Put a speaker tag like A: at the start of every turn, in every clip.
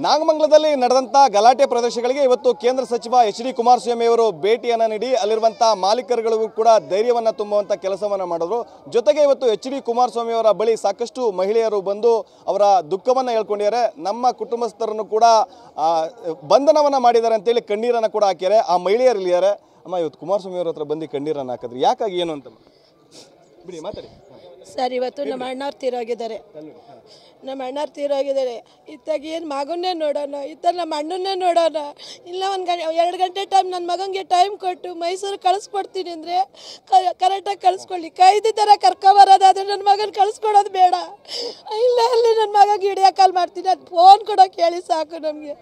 A: ನಾಗಮಂಗಲದಲ್ಲಿ ನಡೆದಂತ ಗಲಾಟೆ ಪ್ರದೇಶಗಳಿಗೆ ಇವತ್ತು ಕೇಂದ್ರ ಸಚಿವ ಎಚ್.ಡಿ. ಕುಮಾರಸ್ವಾಮಿ ಅವರು ಭೇಟಿಯನ್ನು ನೀಡಿ ಅಲ್ಲಿರುವಂತಹ ಮಾಲೀಕರುಗಳಿಗೂ ಕೂಡ ಧೈರ್ಯವನ್ನು ತುಂಬುವಂತ ಕೆಲಸವನ್ನು ಮಾಡಿದ್ರು. ಜೊತೆಗೆ ಇವತ್ತು ಎಚ್.ಡಿ. ಕುಮಾರಸ್ವಾಮಿ ಅವರ ಬಳಿ ಸಾಕಷ್ಟು ಮಹಿಳೆಯರು ಬಂದು ಅವರ ದುಃಖವನ್ನು ಹೇಳ್ಕೊಂಡಿದ್ದಾರೆ. ನಮ್ಮ ಕುಟುಂಬಸ್ಥರನ್ನು ಕೂಡ ಬಂಧನವನ್ನ ಮಾಡಿದ್ದಾರೆ ಅಂತೇಳಿ ಕಣ್ಣೀರನ್ನು ಕೂಡ ಹಾಕ್ಯಾರೆ. ಆ ಮಹಿಳೆಯರು ಇಲ್ಲಿದ್ದಾರೆ. ಅಮ್ಮ, ಇವತ್ತು ಕುಮಾರಸ್ವಾಮಿ ಅವರ ಹತ್ರ ಬಂದು ಕಣ್ಣೀರನ್ನು ಹಾಕಿದ್ರಿ, ಯಾಕಾಗಿ ಏನು ಅಂತ ಬಿಡಿ ಮಾತಾಡಿ
B: ಸರ್. ಇವತ್ತು ನಮ್ಮ ಅಣ್ಣವ್ರು ತೀರೋಗಿದ್ದಾರೆ. ಇತ್ತಾಗ ಏನು ಮಗನ್ನೇ ನೋಡೋಣ, ಇತ್ತ ನಮ್ಮ ಅಣ್ಣನ್ನೇ ನೋಡೋಣ. ಇಲ್ಲ 2 ಗಂಟೆ ಟೈಮ್ ನನ್ನ ಮಗನಿಗೆ ಟೈಮ್ ಕೊಟ್ಟು ಮೈಸೂರು ಕಳಿಸ್ಕೊಡ್ತೀನಿ ಅಂದರೆ ಕರೆಕ್ಟಾಗಿ ಕಳಿಸ್ಕೊಳ್ಳಿ. ಕೈದಿ ಥರ ಕರ್ಕೊಬರೋದಾದ್ರೆ ನನ್ನ ಮಗನ ಕಳಿಸ್ಕೊಡೋದು ಬೇಡ. ಇಲ್ಲ ಅಲ್ಲಿ ನನ್ನ ಮಗನಿಗೆ ವಿಡಿಯೋ ಕಾಲ್ ಮಾಡ್ತೀನಿ, ಅದು ಫೋನ್ ಕೊಡೋಕೆ ಹೇಳಿ ಸಾಕು. ನಮಗೆ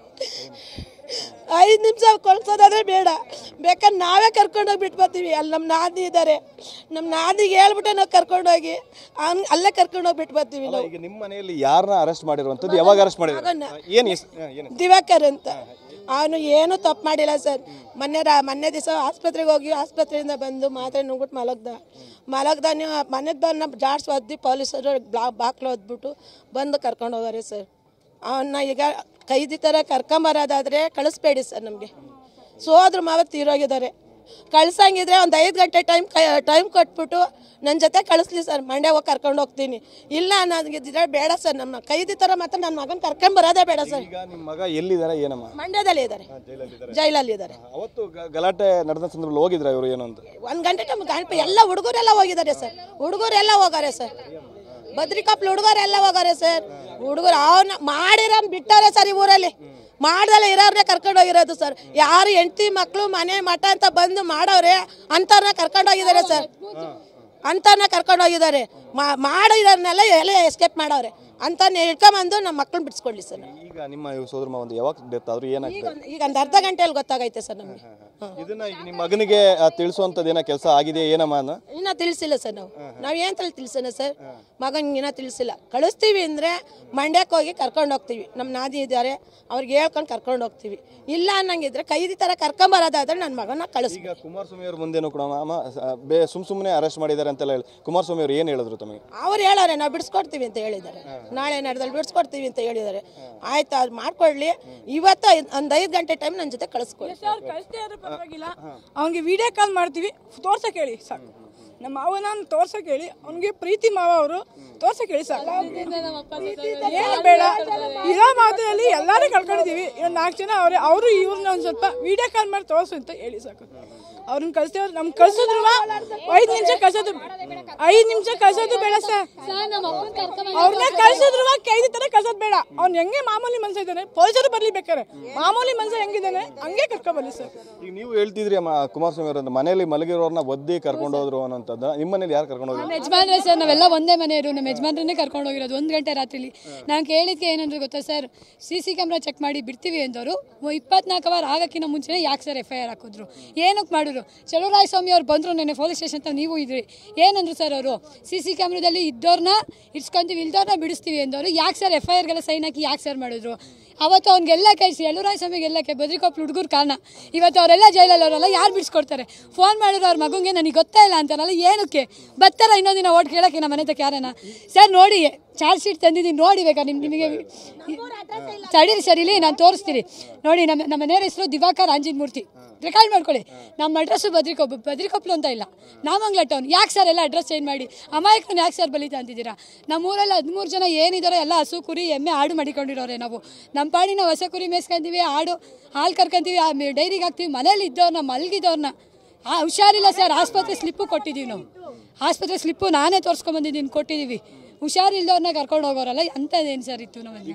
B: 5 ನಿಮಿಷ ಕಳ್ಸೋದಾದ್ರೆ ಬೇಡ, ಬೇಕಾದ್ರೆ ನಾವೇ ಕರ್ಕೊಂಡೋಗಿ ಬಿಟ್ಬರ್ತೀವಿ. ಅಲ್ಲಿ ನಮ್ಮ ನಾದಿ ಇದ್ದಾರೆ, ನಮ್ಮ ನಾದಿಗೆ ಹೇಳ್ಬಿಟ್ಟೆ ನಾವು ಕರ್ಕೊಂಡೋಗಿ ಅಲ್ಲೇ ಕರ್ಕೊಂಡೋಗಿ ಬಿಟ್ಬರ್ತೀವಿ.
A: ಈಗ ನಿಮ್ಮ ಮನೆಯಲ್ಲಿ ಯಾರನ್ನ ಅರೆಸ್ಟ್ ಮಾಡಿರುವಂಥದ್ದು, ಯಾವಾಗ ಅರೆಸ್ಟ್ ಮಾಡಿದ್ರು?
B: ದಿವಾಕರ್ ಅಂತ. ಅವನು ಏನೂ ತಪ್ಪು ಮಾಡಿಲ್ಲ ಸರ್. ಮೊನ್ನೆ ದಿವಸ ಆಸ್ಪತ್ರೆಗೆ ಹೋಗಿ ಆಸ್ಪತ್ರೆಯಿಂದ ಬಂದು ಮಾತ್ರೆ ನುಗ್ಬಿಟ್ಟು ಮಲಗ್ದ ಮನೆಗೆ ಬಂದು ಜಾಡ್ಸ್ ಒದ್ದಿ ಪೊಲೀಸರು ಬಾಕ್ಲು ಒದ್ಬಿಟ್ಟು ಬಂದು ಕರ್ಕೊಂಡು ಹೋಗಾರೆ ಸರ್. ಅವನ್ನ ಈಗ ಕೈದಿ ಥರ ಕರ್ಕೊಂಬರೋದಾದರೆ ಕಳಿಸ್ಬೇಡಿ ಸರ್. ನಮಗೆ ಸೋದ್ರ ಮಾವ ತೀರೋಗಿದ್ದಾರೆ. ಕಳ್ಸಂಗಿದ್ರೆ ಒಂದು 5 ಗಂಟೆ ಟೈಮ್ ಕೊಟ್ಬಿಟ್ಟು ನನ್ನ ಜೊತೆ ಕಳಿಸ್ಲಿ ಸರ್. ಮಂಡ್ಯ ಹೋಗಿ ಕರ್ಕೊಂಡು ಹೋಗ್ತೀನಿ. ಇಲ್ಲ ನನಗಿದ್ರೆ ಬೇಡ ಸರ್. ನಮ್ಮ ಕೈದಿ ಥರ ಮಾತ್ರ ನನ್ನ ಮಗನ ಕರ್ಕೊಂಬರೋದೇ ಬೇಡ ಸರ್.
A: ಈಗ ನಿಮ್ಮ ಮಗ ಎಲ್ಲಿದ್ದಾರೆ? ಏನಮ್ಮ?
B: ಮಂಡ್ಯದಲ್ಲಿ ಇದ್ದಾರೆ, ಜೈಲಲ್ಲಿ ಇದ್ದಾರೆ.
A: ಅವತ್ತು ಗಲಾಟೆ ನಡೆದ ಸಂದರ್ಭದಲ್ಲಿ ಹೋಗಿದ್ರ ಇವರು ಏನು ಅಂತ?
B: 1 ಗಂಟೆ ಟೈಮ್ ಎಲ್ಲ ಹುಡುಗರೆಲ್ಲ ಹೋಗಿದ್ದಾರೆ ಸರ್. ಹುಡುಗರೆಲ್ಲ ಹೋಗಾರೆ ಸರ್. ಬದ್ರಿಕಾಪ್ಲು ಹುಡುಗರೆಲ್ಲ ಹೋಗಾರೆ ಸರ್. ಹುಡುಗರು ಅವನ್ನ ಮಾಡಿರೋ ಬಿಟ್ಟಾರೆ ಸರ್. ಈ ಊರಲ್ಲಿ ಮಾಡ್ದಲ್ಲ ಇರೋರ್ನೇ ಕರ್ಕೊಂಡು ಹೋಗಿರೋದು ಸರ್. ಯಾರು ಹೆಂಡತಿ ಮಕ್ಕಳು ಮನೆ ಮಠ ಅಂತ ಬಂದು ಮಾಡೋರೆ ಅಂಥವ್ರನ್ನ ಕರ್ಕೊಂಡು ಹೋಗಿದ್ದಾರೆ ಸರ್. ಅಂಥವ್ರನ್ನ ಕರ್ಕೊಂಡು ಹೋಗಿದ್ದಾರೆ. ಮಾಡಿರೋರ್ನೆಲ್ಲ ಎಲ್ಲ ಎಸ್ಕೇಪ್ ಮಾಡವ್ರೆ. ಅಂಥವ್ರನ್ನ ಹಿಡ್ಕೊಂಬಂದು ನಮ್ಮ ಮಕ್ಕಳನ್ನ ಬಿಡಿಸ್ಕೊಳ್ಳಿ ಸರ್.
A: ಈಗ ನಿಮ್ಮ ಸೋದರ ಮಾವ ಯಾವಾಗ ಡೆತ್ ಆದ್ರು? ಏನಾಗ್ತದೆ?
B: ಈಗ ಒಂದು ಅರ್ಧ ಗಂಟೆಯಲ್ಲಿ ಗೊತ್ತಾಗೈತೆ ಸರ್ ನಮಗೆ.
A: ಇದನ್ನ ಈಗ ನಿಮ್ಮ ಮಗನಿಗೆ ತಿಳಿಸುವಂಥದ್ದು ಏನೋ ಕೆಲಸ ಆಗಿದೆ ಏನಮ್ಮ?
B: ಇನ್ನೂ ತಿಳಿಸಿಲ್ಲ ಸರ್. ನಾವು ಏನು ತಿಳಿಸೋಣ ಸರ್? ಮಗನಿಗೆ ಇನ್ನೂ ತಿಳಿಸಿಲ್ಲ. ಕಳಿಸ್ತೀವಿ ಅಂದರೆ ಮಂಡ್ಯಕ್ಕೆ ಹೋಗಿ ಕರ್ಕೊಂಡು ಹೋಗ್ತೀವಿ. ನಮ್ಮ ನಾದಿ ಇದ್ದಾರೆ, ಅವ್ರಿಗೆ ಹೇಳ್ಕೊಂಡು ಕರ್ಕೊಂಡು ಹೋಗ್ತೀವಿ. ಇಲ್ಲ ಅನ್ನಂಗಿದ್ರೆ ಕೈದಿ ಥರ ಕರ್ಕೊಂಬರೋದಾದ್ರೆ ನನ್ನ ಮಗನ ಕಳಿಸ್ತೀವಿ.
A: ಈಗ ಕುಮಾರಸ್ವಾಮಿ ಅವ್ರ ಮುಂದೇನು ಕೂಡ ಸುಮ್ಮನೆ ಅರೆಸ್ಟ್ ಮಾಡಿದ್ದಾರೆ ಅಂತೆಲ್ಲ ಹೇಳಿ ಕುಮಾರಸ್ವಾಮಿ ಅವ್ರು ಏನು ಹೇಳಿದ್ರು ತಮಗೆ?
B: ಅವ್ರು ಹೇಳೋರೆ ನಾವು ಬಿಡಿಸ್ಕೊಡ್ತೀವಿ ಅಂತ ಹೇಳಿದ್ದಾರೆ. ನಾಳೆ ನಡೆದಲ್ಲಿ ಬಿಡಿಸ್ಕೊಡ್ತೀವಿ ಅಂತ ಹೇಳಿದ್ದಾರೆ. ಆಯ್ತು, ಅದು ಮಾಡ್ಕೊಳ್ಳಿ. ಇವತ್ತು ಒಂದು 5 ಗಂಟೆ ಟೈಮ್ ನನ್ನ ಜೊತೆ ಕಳಿಸ್ಕೊಡಿ.
C: ಪರವಾಗಿಲ್ಲ, ಅವನಿಗೆ ವಿಡಿಯೋ ಕಾಲ್ ಮಾಡ್ತೀವಿ, ತೋರ್ಸಕ್ಕೆ ಹೇಳಿ ಸಾಕು. ನಮ್ಮ ಮಾವನ ತೋರ್ಸಕ್ಕೆ ಹೇಳಿ, ಅವನಿಗೆ ಪ್ರೀತಿ ಮಾವ ಅವರು ತೋರ್ಸಕ್ಕೆ ಹೇಳಿ ಸಾಕು. ಏನು ಬೇಡ, ಇರೋ ಮಾತಲ್ಲಿ ಎಲ್ಲರೂ ಕಳ್ಕೊಂಡಿದ್ದೀವಿ. ಇನ್ನೊಂದು 4 ಜನ ಅವರು ಇವ್ರನ್ನ ಒಂದು ಸ್ವಲ್ಪ ವಿಡಿಯೋ ಕಾಲ್ ಮಾಡಿ ತೋರಿಸು ಅಂತ ಹೇಳಿ ಸಾಕು. ಅವ್ರನ್ನ ಕಳ್ಸ್ತೇವ್ರು. ನಮ್ಗೆ ಕಳ್ಸಿದ್ರು 5 ನಿಮಿಷ ಕಳ್ಸೋದು, 5 ನಿಮಿಷ ಕಳ್ಸೋದು ಬೇಡ ಸರ್. ಅವ್ರನ್ನ ಕಳ್ಸಿದ್ರು ಕೈದಿ ತರ ಕಳ್ಸೋದು ಬೇಡ. ಅವ್ನು ಹೆಂಗೆ ಮಾಮೂಲಿ ಮನ್ಸ ಇದ್ದಾನೆ, ಪೊಲೀಸರು ಬರ್ಲಿ ಬೇಕಾರೆ. ಮಾಮೂಲಿ ಮನ್ಸ ಹೆಂಗಿದ್ದಾನೆ ಹಂಗೆ ಕರ್ಕೊಂಡ್ ಬರ್ಲಿ ಸರ್.
A: ಈಗ ನೀವು ಹೇಳ್ತಿದ್ರಿ ಕುಮಾರಸ್ವಾಮಿ ಅವರ ಮನೆಯಲ್ಲಿ ಮಲಗಿರೋರ್ನ ಒದ್ದಿ ಕರ್ಕೊಂಡು ಹೋದ್ರು ಅನ್ನೋಂಥದ್ದು. ನಿಮ್ಮ ಮನೇಲಿ ಯಾರು ಕರ್ಕೊಂಡು ಹೋದ್ರು?
D: ನಮ್ಮ ಯಜಮಾನ್ರೆ ಸರ್. ನಾವೆಲ್ಲ ಒಂದೇ ಮನೆಯವರು. ನಮ್ಮ ಯಜಮಾನ್ರನ್ನೇ ಕರ್ಕೊಂಡು ಹೋಗಿರೋದು 1 ಗಂಟೆ ರಾತ್ರಿಲಿ. ನಾನು ಕೇಳಿದ್ಕೆ ಏನಂದ್ರೆ ಗೊತ್ತಾ ಸರ್, CC ಕ್ಯಾಮ್ರಾ ಚೆಕ್ ಮಾಡಿ ಬಿಡ್ತೀವಿ ಅಂದವರು 24 ಅವರ್ ಆಗಕ್ಕಿಂತ ಮುಂಚೆನೇ ಯಾಕೆ ಸರ್ FIR ಹಾಕಿದ್ರು? ಏನಕ್ಕೆ ಮಾಡಿದ್ರು? ಚಲುವರಾಯಸ್ವಾಮಿ ಅವ್ರು ಬಂದರು ನೆನ್ನೆ ಪೊಲೀಸ್ ಸ್ಟೇಷನ್ ಅಂತ, ನೀವು ಇದ್ರಿ. ಏನಂದ್ರು ಸರ್ ಅವರು? CC ಕ್ಯಾಮ್ರಾದಲ್ಲಿ ಇದ್ದವ್ರನ್ನ ಇಡ್ಸ್ಕೊಂತೀವಿ, ಇಲ್ದವ್ರನ್ನ ಬಿಡಿಸ್ತೀವಿ ಅಂದವರು. ಯಾಕೆ ಸರ್ FIRಗೆಲ್ಲ ಸೈನ್ ಹಾಕಿ ಯಾಕೆ ಸರ್ ಮಾಡಿದ್ರು? ಅವತ್ತು ಅವ್ನಿಗೆಲ್ಲ ಕೈಸಿ ಚಲುವರಾಯಸ್ವಾಮಿಗೆಲ್ಲ ಬದ್ರಿಕೊಪ್ಲು ಹುಡುಗರು ಕಾರಣ. ಇವತ್ತು ಅವರೆಲ್ಲ ಜೈಲಲ್ಲಿ ಅವರೆಲ್ಲ ಯಾರು ಬಿಡಿಸ್ಕೊಡ್ತಾರೆ? ಫೋನ್ ಮಾಡಿದ್ರು ಅವ್ರ ಮಗುಗೆ ನನಗೆ ಗೊತ್ತೇ ಇಲ್ಲ ಅಂತಾರಲ್ಲ, ಏನಕ್ಕೆ ಬರ್ತಾರ? ಇನ್ನೊಂದು ದಿನ ಓಟ್ ಕೇಳೋಕ್ಕೆ ನಮ್ಮ ಮನೆ ತಕ್ಕ ಯಾರನ್ನ ಸರ್? ನೋಡಿ, ಚಾರ್ಜ್ ಶೀಟ್ ತಂದಿದ್ದೀನಿ, ನೋಡಿ ಬೇಕಾ ನಿಮಗೆ? ತಡೀರಿ ಸರ್, ಇಲ್ಲಿ ನಾನು ತೋರಿಸ್ತೀನಿ ನೋಡಿ. ನಮ್ಮ ಮನೆಯವ್ರ ಹೆಸರು ದಿವಾಕರ್ ಆಂಜಿನ್ ಮೂರ್ತಿ. ರೆಕಾರ್ಡ್ ಮಾಡ್ಕೊಳ್ಳಿ. ನಮ್ಮ ಅಡ್ರೆಸ್ಸು ಬದ್ರಿಕೊಪ್ಲು ಅಂತ ಇಲ್ಲ, ನಾಮಂಗ್ಲ ಟೌನ್. ಯಾಕೆ ಸರ್ ಎಲ್ಲ ಅಡ್ರೆಸ್ ಚೇಂಜ್ ಮಾಡಿ ಅಮಾಯಕನ ಯಾಕೆ ಸರ್ ಬಲಿತಾ ಅಂತಿದ್ದೀರಾ? ನಮ್ಮೂರಲ್ಲಿ 13 ಜನ ಏನಿದಾರೋ ಎಲ್ಲ ಹಸು ಕುರಿ ಎಮ್ಮೆ ಆಡು ಮಾಡಿಕೊಂಡಿರೋರೆ. ನಾವು ನಮ್ಮ ಪಾಡಿ ನಾವು ಹೊಸ ಕುರಿ ಮೇಯಿಸ್ಕೊಂತೀವಿ, ಹಾಲು ಕರ್ಕೊಂತೀವಿ, ಡೈರಿಗೆ ಹಾಕ್ತೀವಿ. ಮನೇಲಿ ಇದ್ದವ್ರನ್ನ ಮಲಗಿದವ್ರನ್ನ ಹುಷಾರಿಲ್ಲ ಸರ್, ಆಸ್ಪತ್ರೆ ಸ್ಲಿಪ್ಪು ಕೊಟ್ಟಿದ್ದೀವಿ ನಾವು. ಆಸ್ಪತ್ರೆ ಸ್ಲಿಪ್ಪು ನಾನೇ ತೋರಿಸ್ಕೊಂಬಂದಿದ್ದೀನಿ, ಕೊಟ್ಟಿದ್ದೀವಿ. ಹುಷಾರಿಲ್ದವ್ರನ್ನ ಕರ್ಕೊಂಡು ಹೋಗೋರಲ್ಲ, ಅಂಥದ್ದೇನು ಸರ್ ಇತ್ತು ನಮಗೆ.